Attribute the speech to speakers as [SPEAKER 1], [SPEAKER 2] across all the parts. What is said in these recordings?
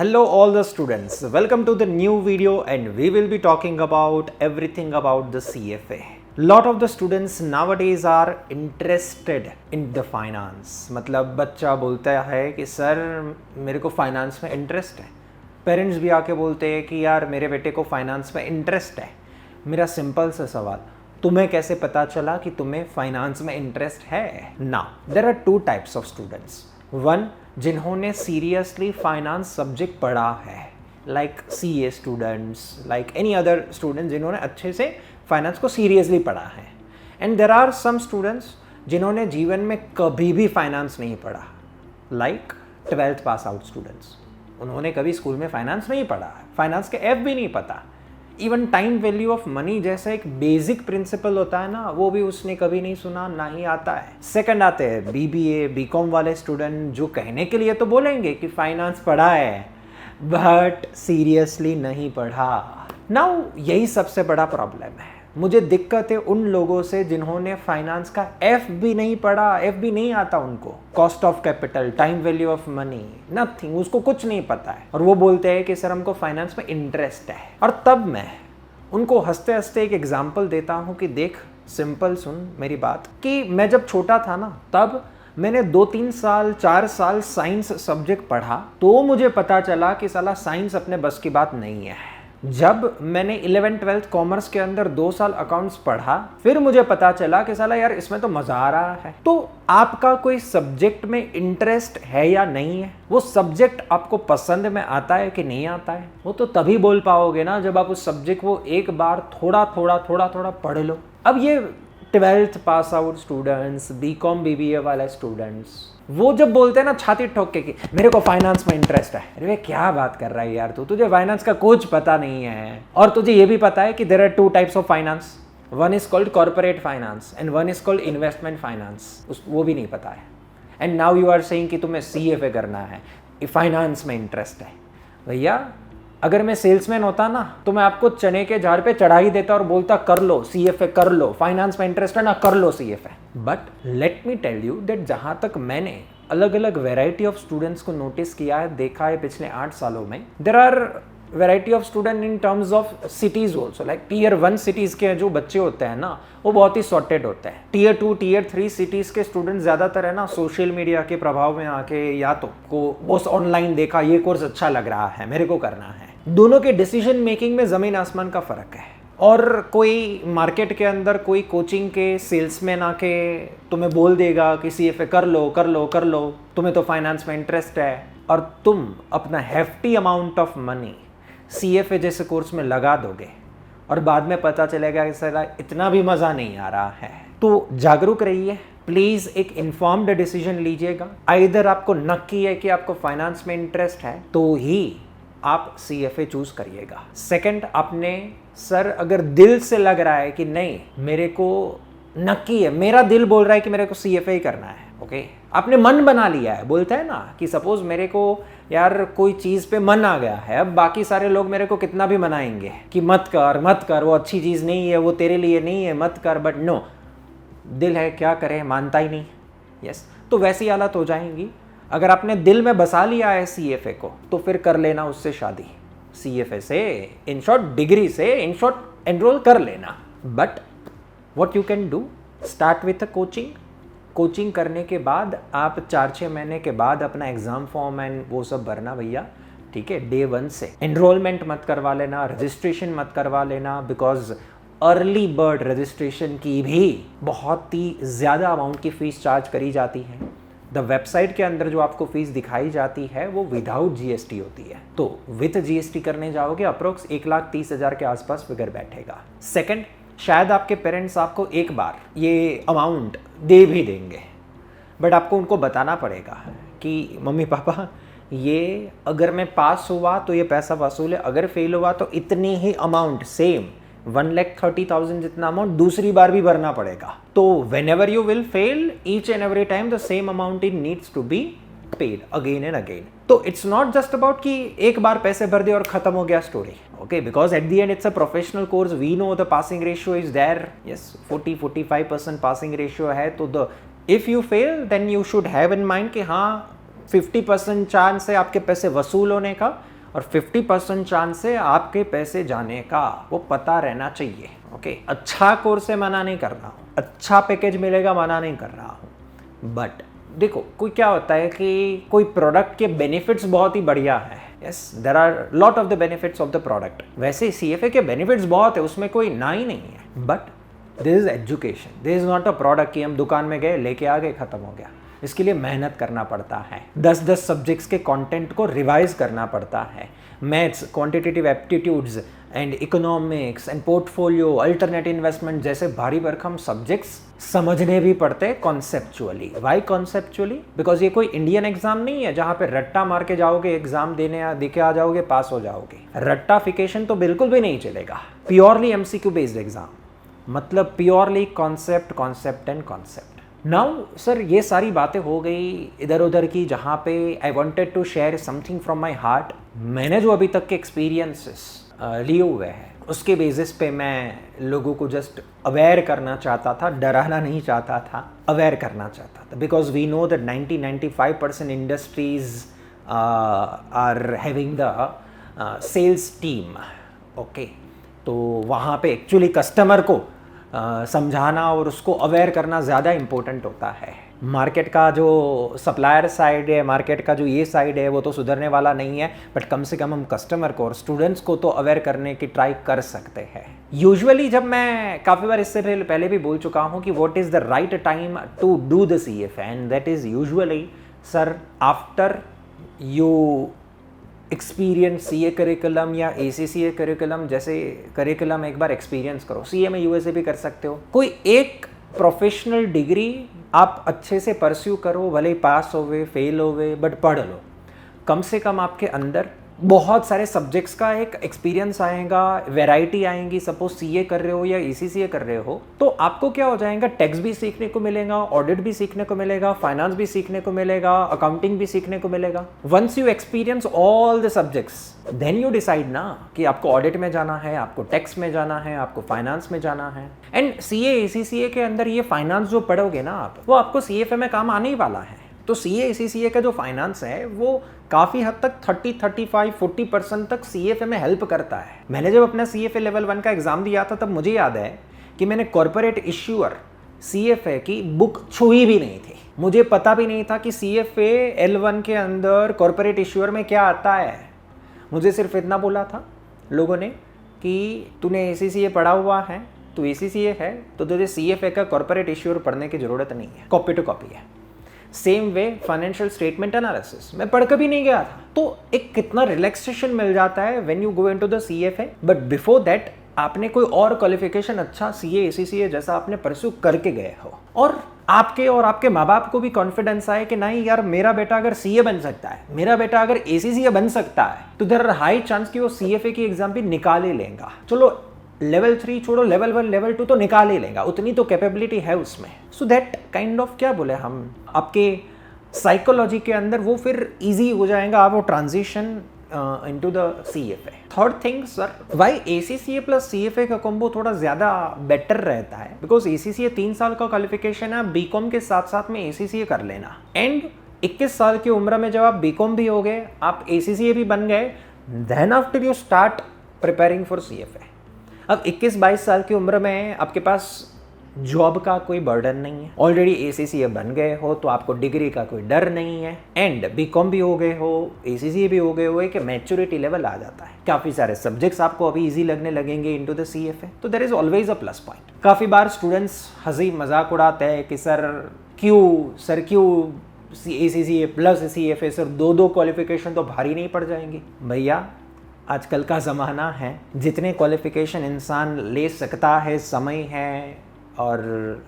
[SPEAKER 1] Hello all the students, welcome to the new video and we will be talking about everything about the CFA. Lot of the students nowadays are interested in the finance. मतलब बच्चा बोलता है कि sir मेरे को finance में interest है, parents भी आके बोलते हैं कि यार मेरे बेटे को फाइनेंस में इंटरेस्ट है। मेरा सिंपल सा सवाल, तुम्हें कैसे पता चला कि तुम्हें फाइनेंस में इंटरेस्ट है? Now there are two types of students. One, जिन्होंने सीरियसली फाइनेंस सब्जेक्ट पढ़ा है, like CA students, like any other student जिन्होंने अच्छे से फाइनेंस को सीरियसली पढ़ा है। And there are some students जिन्होंने जीवन में कभी भी फाइनेंस नहीं पढ़ा, like 12th pass out students. उन्होंने कभी स्कूल में फाइनेंस नहीं पढ़ा, फाइनेंस के F भी नहीं पता, even time value of money जैसा एक बेसिक प्रिंसिपल होता है ना, वो भी उसने कभी नहीं सुना, ना ही आता है। सेकंड आते हैं BBA BCom वाले स्टूडेंट, जो कहने के लिए तो बोलेंगे कि फाइनेंस पढ़ा है बट सीरियसली नहीं पढ़ा। नाउ यही सबसे बड़ा प्रॉब्लम है। मुझे दिक्कत है उन लोगों से जिन्होंने फाइनेंस का F भी नहीं पढ़ा, F भी नहीं आता उनको, cost of capital, time value of money, nothing, उसको कुछ नहीं पता है और वो बोलते हैं कि सर हमको फाइनेंस में इंटरेस्ट है। और तब मैं उनको हंसते हंसते एक एग्जांपल देता हूँ कि देख, सिंपल सुन मेरी बात, कि मैं जब छोटा था ना तब मैंने 2-3 साल 4 साल साइंस सब्जेक्ट पढ़ा, तो मुझे पता चला कि साला साइंस अपने बस की बात नहीं है। जब मैंने 11th-12th कॉमर्स के अंदर 2 साल अकाउंट्स पढ़ा, फिर मुझे पता चला कि साला यार इसमें तो मजा आ रहा है। तो आपका कोई सब्जेक्ट में इंटरेस्ट है या नहीं है, वो सब्जेक्ट आपको पसंद में आता है कि नहीं आता है, वो तो तभी बोल पाओगे ना जब आप उस सब्जेक्ट को एक बार थोड़ा थोड़ा पढ़ लो। अब ये 12th pass out students, BCom BBA वाले स्टूडेंट्स, वो जब बोलते हैं ना छाती ठोक के कि मेरे को फाइनेंस में इंटरेस्ट है, अरे क्या बात कर रहा है यार तू, तुझे फाइनेंस का कुछ पता नहीं है। और तुझे ये भी पता है कि there are 2 types of finance, one is called corporate finance and one is called investment finance, वो भी नहीं पता है। And now you are saying कि तुम्हें CFA करना है, फाइनेंस में इंटरेस्ट है। भैया अगर मैं सेल्समैन होता ना तो मैं आपको चने के झाड़ पे चढ़ा ही देता और बोलता कर लो CFA, कर लो, फाइनेंस में इंटरेस्ट है ना, कर लो CFA। But let me tell you that जहाँ तक मैंने अलग अलग वेराइटी ऑफ स्टूडेंट्स को नोटिस किया है, देखा है पिछले 8 सालों में, there are variety of student in terms of cities also. Like Tier 1 cities के जो बच्चे होते हैं ना, वो बहुत ही सॉर्टेड होते हैं। Tier 2 Tier 3 सिटीज के स्टूडेंट ज्यादातर है ना सोशल मीडिया के प्रभाव में आके या तो को बस ऑनलाइन देखा, ये कोर्स अच्छा लग रहा है, मेरे को करना है। दोनों के डिसीजन मेकिंग में जमीन आसमान का फर्क है। और कोई मार्केट के अंदर कोई कोचिंग के सेल्समैन आके तुम्हें बोल देगा कि CFA कर लो कर लो कर लो, तुम्हें तो फाइनेंस में इंटरेस्ट है, और तुम अपना hefty amount of money CFA जैसे कोर्स में लगा दोगे और बाद में पता चलेगा कि सर इतना भी मज़ा नहीं आ रहा है। तो जागरूक रहिए प्लीज़, एक इन्फॉर्म्ड डिसीजन लीजिएगा। आइदर आपको नक्की है कि आपको फाइनेंस में इंटरेस्ट है तो ही आप CFA चूज करिएगा। सेकंड, आपने सर अगर दिल से लग रहा है कि नहीं मेरे को नक्की है, मेरा दिल बोल रहा है कि मेरे को CFA ही करना है, ओके, आपने मन बना लिया है, बोलते हैं ना कि सपोज मेरे को यार कोई चीज़ पे मन आ गया है, अब बाकी सारे लोग मेरे को कितना भी मनाएंगे कि मत कर मत कर, वो अच्छी चीज़ नहीं है, वो तेरे लिए नहीं है, मत कर, बट नो, दिल है, क्या करे, मानता ही नहीं। यस, तो वैसी हालत हो जाएंगी। अगर आपने दिल में बसा लिया है CFA को, तो फिर कर लेना उससे शादी, CFA से, इन शॉर्ट डिग्री से, इन शॉर्ट एनरोल कर लेना। But what you can do, start with a coaching करने के बाद आप 4-6 महीने के बाद अपना एग्जाम फॉर्म एंड वो सब भरना भैया, ठीक है। Day 1 से एनरोलमेंट मत करवा लेना, रजिस्ट्रेशन मत करवा लेना, बिकॉज अर्ली बर्ड रजिस्ट्रेशन की भी बहुत ही ज़्यादा अमाउंट की फ़ीस चार्ज करी जाती है। द वेबसाइट के अंदर जो आपको फीस दिखाई जाती है वो विदाउट GST होती है, तो विथ GST करने जाओगे अप्रोक्स 1,30,000 के आसपास फिगर बैठेगा। सेकंड, शायद आपके पेरेंट्स आपको एक बार ये अमाउंट दे भी देंगे, बट आपको उनको बताना पड़ेगा कि मम्मी पापा ये अगर मैं पास हुआ तो ये पैसा वसूल है, अगर फेल हुआ तो इतनी ही अमाउंट, सेम 1,30,000 जितना अमाउंट दूसरी बार भी भरना पड़ेगा। तो whenever you will fail, each and every time the same amount it needs to be paid again and again. तो it's not just about कि एक बार पैसे भर दिए और खत्म हो गया story, okay? Because at the end it's a professional course. We know the passing ratio is there. Yes, 40-45% passing ratio है, तो if you fail then you should have in mind कि हाँ 50% चांस है आपके पैसे वसूल होने का और 50% चांस है आपके पैसे जाने का, वो पता रहना चाहिए। ओके, अच्छा कोर्स है मना नहीं कर रहा हूँ, अच्छा पैकेज मिलेगा मना नहीं कर रहा हूँ, बट देखो कोई क्या होता है कि कोई प्रोडक्ट के बेनिफिट्स बहुत ही बढ़िया है, yes there are lot of the benefits of the product, वैसे CFA के बेनिफिट्स बहुत है, उसमें कोई ना ही नहीं है, but this is education, this is not a product कि हम दुकान में गए लेके आ गए खत्म हो गया। इसके लिए मेहनत करना पड़ता है, 10-10 सब्जेक्ट्स के कंटेंट को रिवाइज करना पड़ता है, maths, quantitative aptitudes and economics and portfolio, alternate investment जैसे भारी भरकम सब्जेक्ट्स समझने भी पड़ते हैं कॉन्सेप्चुअली। Y conceptually? बिकॉज ये कोई इंडियन एग्जाम नहीं है जहाँ पे रट्टा मार के जाओगे, एग्जाम देके आ जाओगे, पास हो जाओगे। रट्टाफिकेशन तो बिल्कुल भी नहीं चलेगा। प्योरली MCQ बेस्ड एग्जाम, मतलब purely concept and concept. Now sir ये सारी बातें हो गई इधर उधर की, जहाँ पे I wanted to share something from my heart. मैंने जो अभी तक के एक्सपीरियंसेस लिए हुए हैं उसके बेसिस पे मैं लोगों को जस्ट अवेयर करना चाहता था, डराना नहीं चाहता था, अवेयर करना चाहता था। Because we know that 90-95% industries are having the sales team. Okay, तो वहाँ पे एक्चुअली कस्टमर को समझाना और उसको अवेयर करना ज़्यादा इम्पोर्टेंट होता है। मार्केट का जो सप्लायर साइड है, मार्केट का जो ये साइड है, वो तो सुधरने वाला नहीं है, बट कम से कम हम कस्टमर को और स्टूडेंट्स को तो अवेयर करने की ट्राई कर सकते हैं। यूजुअली जब मैं काफ़ी बार इससे पहले भी बोल चुका हूँ कि what is the right time to do the CFA, and that is usually sir after you experience CA curriculum या ACCA करिकुलम जैसे करिकुलम एक बार एक्सपीरियंस करो। CA में USA भी कर सकते हो। कोई एक प्रोफेशनल डिग्री आप अच्छे से परस्यू करो, भले ही पास होवे फेल होवे, बट पढ़ लो। कम से कम आपके अंदर बहुत सारे सब्जेक्ट्स का एक एक्सपीरियंस आएगा, वैरायटी आएंगी। सपोज CA कर रहे हो या ACCA कर रहे हो तो आपको क्या हो जाएगा, टैक्स भी सीखने को मिलेगा, ऑडिट भी सीखने को मिलेगा, फाइनेंस भी सीखने को मिलेगा, अकाउंटिंग भी सीखने को मिलेगा। Once you experience all the subjects then you decide ना कि आपको ऑडिट में जाना है, आपको टैक्स में जाना है, आपको फाइनेंस में जाना है। एंड CA ACCA के अंदर ये फाइनेंस जो पढ़ोगे ना आप, वो आपको CFA में काम आने ही वाला है। तो CA ACCA का जो फाइनेंस है वो काफ़ी हद तक 30-35-40% तक CFA में हेल्प करता है। मैंने जब अपना CFA लेवल 1 का एग्ज़ाम दिया था तब मुझे याद है कि मैंने कॉर्पोरेट इश्यूअर CFA की बुक छुई भी नहीं थी। मुझे पता भी नहीं था कि CFA L1 के अंदर कॉर्पोरेट इश्यूअर में क्या आता है। मुझे सिर्फ इतना बोला था लोगों ने कि तूने ACCA पढ़ा हुआ है, तू ACCA है तो तुझे CFA का कॉर्पोरेट इश्यूअर पढ़ने की ज़रूरत नहीं है, कॉपी टू कॉपी है। Same way financial statement analysis मैं पढ़ कभी नहीं गया था, तो एक कितना रिलैक्सेशन मिल जाता है when you go into the CFA। But before that आपने कोई और क्वालिफिकेशन अच्छा CA ACCA जैसा आपने परस्यू करके गए हो, और आपके माँ बाप को भी कॉन्फिडेंस आए कि नहीं यार मेरा बेटा अगर CA बन सकता है, मेरा बेटा अगर ACCA बन सकता है, तो देयर आर हाई चांस कि वो CFA की एग्जाम भी निकाल ही लेगा। चलो लेवल 3 छोड़ो, लेवल 1 लेवल 2 तो निकाल ही लेगा, उतनी तो कैपेबिलिटी है उसमें। सो दैट काइंड ऑफ क्या बोले हम, आपके साइकोलॉजी के अंदर वो फिर इजी हो जाएगा आप वो transition into the CFA। Third thing sir, why ACCA plus CFA का कॉम्बो थोड़ा ज़्यादा बेटर रहता है, बिकॉज ACCA 3 साल का क्वालिफिकेशन है, BCom के साथ साथ में ACCA कर लेना, एंड 21 साल की उम्र में जब आप BCom भी हो गए, आप ACCA भी बन गए, then after you start preparing for CFA। अब 21-22 साल की उम्र में आपके पास जॉब का कोई बर्डन नहीं है, ऑलरेडी ACCA बन गए हो तो आपको डिग्री का कोई डर नहीं है, एंड BCom भी हो गए हो, ACCA भी हो गए हो, एक मैच्योरिटी लेवल आ जाता है। काफ़ी सारे सब्जेक्ट्स आपको अभी इजी लगने लगेंगे इनटू द CFA, तो there is always a plus point. काफ़ी बार स्टूडेंट्स हंसी मजाक उड़ाते हैं कि सर क्यों ACCA plus CFA sir 2 qualification तो भारी नहीं पड़ जाएंगी। भैया आजकल का ज़माना है, जितने क्वालिफिकेशन इंसान ले सकता है, समय है और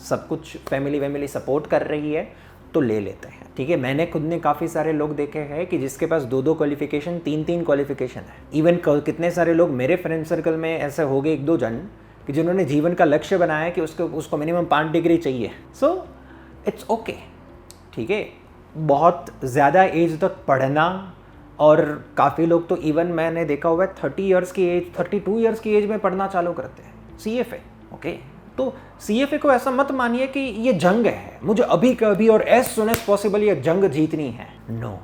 [SPEAKER 1] सब कुछ फैमिली सपोर्ट कर रही है तो ले लेते हैं, ठीक है। मैंने खुद ने काफ़ी सारे लोग देखे हैं कि जिसके पास 2 क्वालिफिकेशन 3 क्वालिफिकेशन है। इवन कितने सारे लोग मेरे फ्रेंड सर्कल में ऐसे हो गए 1-2 जन कि जिन्होंने जीवन का लक्ष्य बनाया कि उसको मिनिमम 5 डिग्री चाहिए। सो इट्स ओके, ठीक है। बहुत ज़्यादा एज तक पढ़ना, और काफ़ी लोग तो इवन मैंने देखा हुआ है 32 इयर्स की एज में पढ़ना चालू करते हैं CFA। ओके, तो CFA को ऐसा मत मानिए कि ये जंग है, मुझे अभी कभी और एज सुन एज पॉसिबल ये जंग जीतनी है। नो,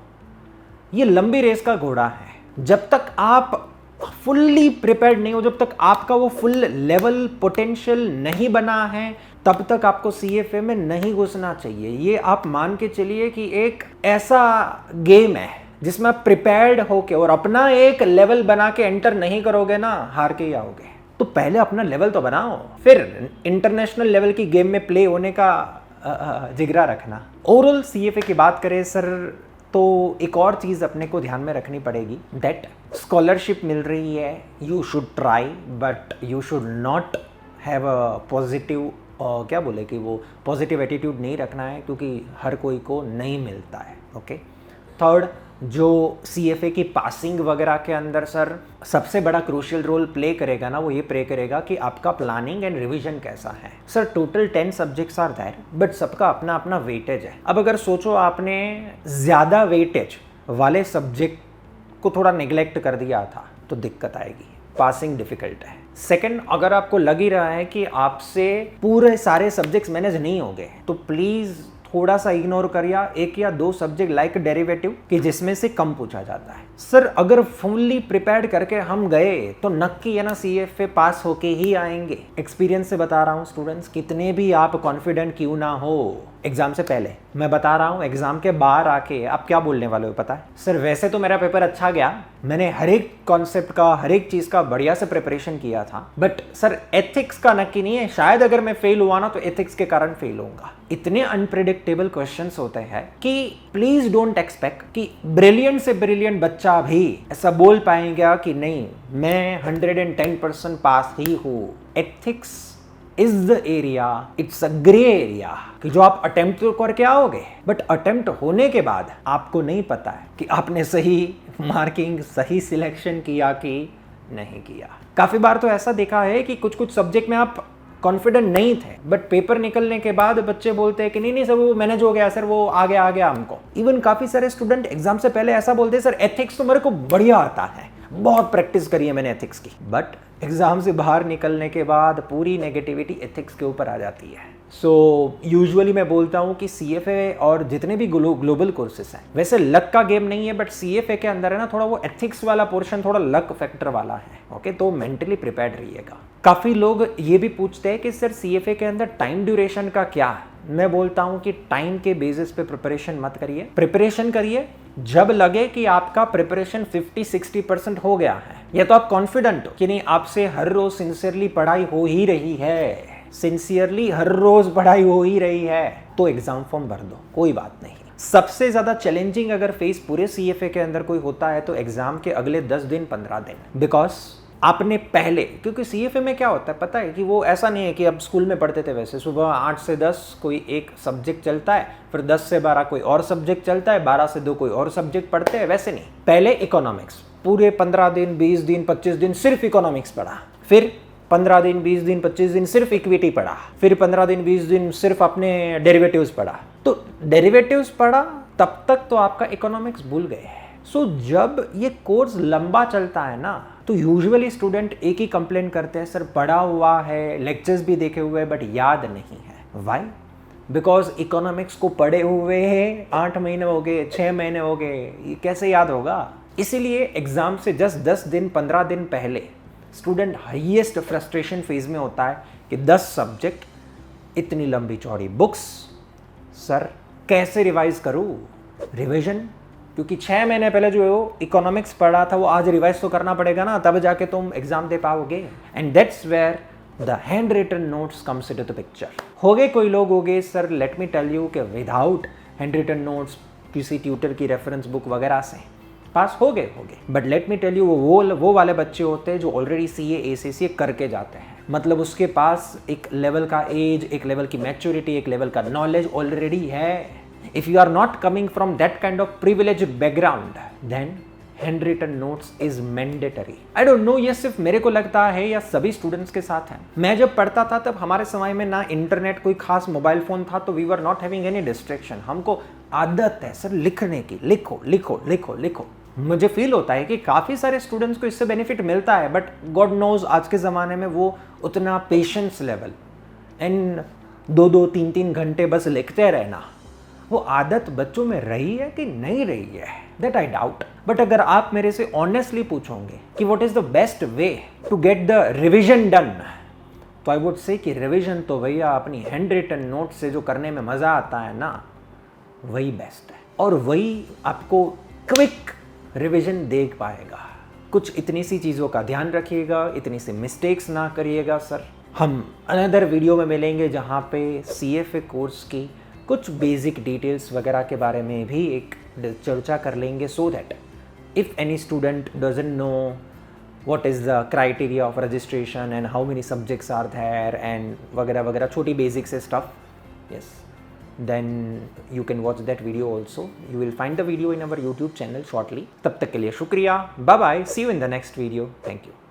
[SPEAKER 1] ये लंबी रेस का घोड़ा है। जब तक आप फुल्ली प्रिपेयर्ड नहीं हो, जब तक आपका वो फुल लेवल पोटेंशियल नहीं बना है, तब तक आपको CFA में नहीं घुसना चाहिए। ये आप मान के चलिए कि एक ऐसा गेम है जिसमें आप प्रिपेयर्ड होके और अपना एक लेवल बना के एंटर नहीं करोगे ना, हार के ही आओगे। तो पहले अपना लेवल तो बनाओ, फिर इंटरनेशनल लेवल की गेम में प्ले होने का जिगरा रखना। ओवरऑल CFA की बात करें सर, तो एक और चीज़ अपने को ध्यान में रखनी पड़ेगी, दैट स्कॉलरशिप मिल रही है, you should try, but you should not have a positive, क्या बोले कि वो पॉजिटिव एटीट्यूड नहीं रखना है, क्योंकि हर कोई को नहीं मिलता है। ओके। थर्ड, जो CFA की पासिंग वगैरह के अंदर सर सबसे बड़ा क्रूशियल रोल प्ले करेगा ना, वो ये प्ले करेगा कि आपका प्लानिंग एंड रिवीजन कैसा है। Sir total 10 subjects are there, but सबका अपना अपना वेटेज है। अब अगर सोचो आपने ज़्यादा वेटेज वाले सब्जेक्ट को थोड़ा निगलेक्ट कर दिया था तो दिक्कत आएगी, पासिंग डिफिकल्ट है। सेकंड, अगर आपको लग ही रहा है कि आपसे पूरे सारे सब्जेक्ट्स मैनेज नहीं होंगे, तो प्लीज़ थोड़ा सा इग्नोर करिए एक या दो सब्जेक्ट लाइक डेरिवेटिव कि जिसमें से कम पूछा जाता है। सर अगर फुल्ली प्रिपेयर्ड करके हम गए तो नक्की है ना CFA पास होके ही आएंगे। एक्सपीरियंस से बता रहा हूँ स्टूडेंट्स, कितने भी आप कॉन्फिडेंट क्यों ना हो एग्जाम से पहले, मैं बता रहा हूँ एग्जाम के बाहर आके आप क्या बोलने वाले हो पता है? सर वैसे तो मेरा पेपर अच्छा गया, मैंने हर एक कॉन्सेप्ट का, हर एक चीज़ का बढ़िया से प्रिपरेशन किया था, बट सर एथिक्स का नक्की नहीं है, शायद अगर मैं फेल हुआ ना तो एथिक्स के कारण फेल होऊंगा। इतने अनप्रिडिक्टेबल क्वेश्चंस होते हैं कि प्लीज डोंट एक्सपेक्ट कि ब्रिलियंट से ब्रिलियंट बच्चा भी ऐसा बोल पाएगा कि नहीं मैं 110% पास ही हूँ। Ethics is the area, it's a grey area कि जो आप अटेम्प्ट तो करके आओगे, बट अटेम्प्ट होने के बाद आपको नहीं पता है कि आपने सही मार्किंग, सही सिलेक्शन किया कि नहीं किया। काफी बार तो ऐसा देखा है कि कुछ कुछ सब्जेक्ट में आप कॉन्फिडेंट नहीं थे, बट पेपर निकलने के बाद बच्चे बोलते हैं कि नहीं नहीं सर वो मैनेज हो गया, सर वो आ गया हमको। इवन काफी सारे स्टूडेंट एग्जाम से पहले ऐसा बोलते हैं सर एथिक्स तो मेरे को बढ़िया आता है, बहुत प्रैक्टिस करी है मैंने एथिक्स की, बट एग्जाम से बाहर निकलने के बाद पूरी नेगेटिविटी एथिक्स के ऊपर आ जाती है। सो यूजुअली मैं बोलता हूँ कि CFA और जितने भी ग्लोबल कोर्सेस हैं, वैसे लक का गेम नहीं है, बट CFA के अंदर है ना थोड़ा वो एथिक्स वाला पोर्शन थोड़ा लक फैक्टर वाला है। ओके, तो मेंटली प्रिपेयर्ड रहिएगा। काफ़ी लोग ये भी पूछते हैं कि सर CFA के अंदर टाइम ड्यूरेशन का क्या है? मैं बोलता हूँ कि टाइम के बेसिस पे प्रिपरेशन मत करिए, प्रिपरेशन करिए जब लगे कि आपका प्रिपरेशन 50-60% हो गया है, या तो आप कॉन्फिडेंट हो कि नहीं आपसे हर रोज सिंसियरली पढ़ाई हो ही रही है, सिंसियरली हर रोज पढ़ाई हो ही रही है, तो एग्जाम फॉर्म भर दो, कोई बात नहीं। सबसे ज्यादा चैलेंजिंग अगर फेस पूरे CFA के अंदर कोई होता है तो एग्जाम के अगले 10 दिन 15 दिन, बिकॉज आपने पहले, क्योंकि CFA में क्या होता है पता है कि वो ऐसा नहीं है कि अब स्कूल में पढ़ते थे वैसे सुबह 8 से 10 कोई एक सब्जेक्ट चलता है, फिर 10 से 12 कोई और सब्जेक्ट चलता है, 12 से 2 कोई और सब्जेक्ट पढ़ते हैं, वैसे नहीं। पहले इकोनॉमिक्स पूरे 15 दिन 20 दिन 25 दिन सिर्फ इकोनॉमिक्स पढ़ा, फिर 15 दिन 20 दिन 25 दिन सिर्फ इक्विटी पढ़ा, फिर 15 दिन 20 दिन सिर्फ अपने डेरिवेटिव्स पढ़ा। तो डेरिवेटिव्स पढ़ा तब तक तो आपका इकोनॉमिक्स भूल गए। सो जब ये कोर्स लंबा चलता है ना तो यूजुअली स्टूडेंट एक ही कंप्लेन करते हैं सर पढ़ा हुआ है, लेक्चर्स भी देखे हुए बट याद नहीं है। व्हाई? बिकॉज इकोनॉमिक्स को पढ़े हुए हैं 8 महीने हो गए, 6 महीने हो गए, ये कैसे याद होगा? इसीलिए एग्जाम से जस्ट 10 दिन 15 दिन पहले स्टूडेंट हाईएस्ट फ्रस्ट्रेशन फेज में होता है कि 10 सब्जेक्ट, इतनी लंबी चौड़ी बुक्स, सर कैसे रिवाइज करूँ? रिविजन, क्योंकि 6 महीने पहले जो इकोनॉमिक्स पढ़ा था वो आज रिवाइज तो करना पड़ेगा ना, तब जाके तुम एग्जाम दे पाओगे। And that's where the handwritten notes comes into the picture. होगे कोई लोग होगे sir let me tell you कि विदाउट हैंड रिटन नोट्स किसी ट्यूटर की रेफरेंस बुक वगैरह से पास हो गए, but let me tell you वो वाले बच्चे होते हैं जो ऑलरेडी CA ACCA करके जाते हैं, मतलब उसके पास एक लेवल का एज, एक लेवल की मैच्योरिटी, एक लेवल का नॉलेज ऑलरेडी है। If you are not coming from that kind of privileged background, then handwritten notes is mandatory. I don't know ये सिर्फ मेरे को लगता है या सभी स्टूडेंट्स के साथ है। मैं जब पढ़ता था तब हमारे समय में ना इंटरनेट कोई खास मोबाइल फोन था, तो we were not having any distraction। हमको आदत है सर लिखने की, लिखो लिखो लिखो लिखो। मुझे फील होता है कि काफ़ी सारे स्टूडेंट्स को इससे बेनिफिट मिलता है, बट गॉड नोज आज के ज़माने में वो उतना पेशेंस लेवल एंड 2-2, 3-3 घंटे बस लिखते रहना, वो आदत बच्चों में रही है कि नहीं रही है, दैट आई डाउट। बट अगर आप मेरे से ऑनेस्टली पूछोगे कि what is the best way to get the revision done, तो आई वुड से कि रिविजन तो भैया अपनी हैंड रिटन नोट से जो करने में मज़ा आता है ना, वही बेस्ट है, और वही आपको क्विक रिविजन दे पाएगा। कुछ इतनी सी चीज़ों का ध्यान रखिएगा, इतनी सी मिस्टेक्स ना करिएगा सर। हम अनदर वीडियो में मिलेंगे जहाँ पे CFA कोर्स की कुछ बेसिक डिटेल्स वगैरह के बारे में भी एक चर्चा कर लेंगे, so that if any student doesn't know what is the criteria of registration and how many subjects are there and वगैरह वगैरह छोटी basic से stuff, yes, then you can watch that video also. You will find the video in our YouTube channel shortly. तब तक के लिए शुक्रिया, bye bye, see you in the next video, thank you.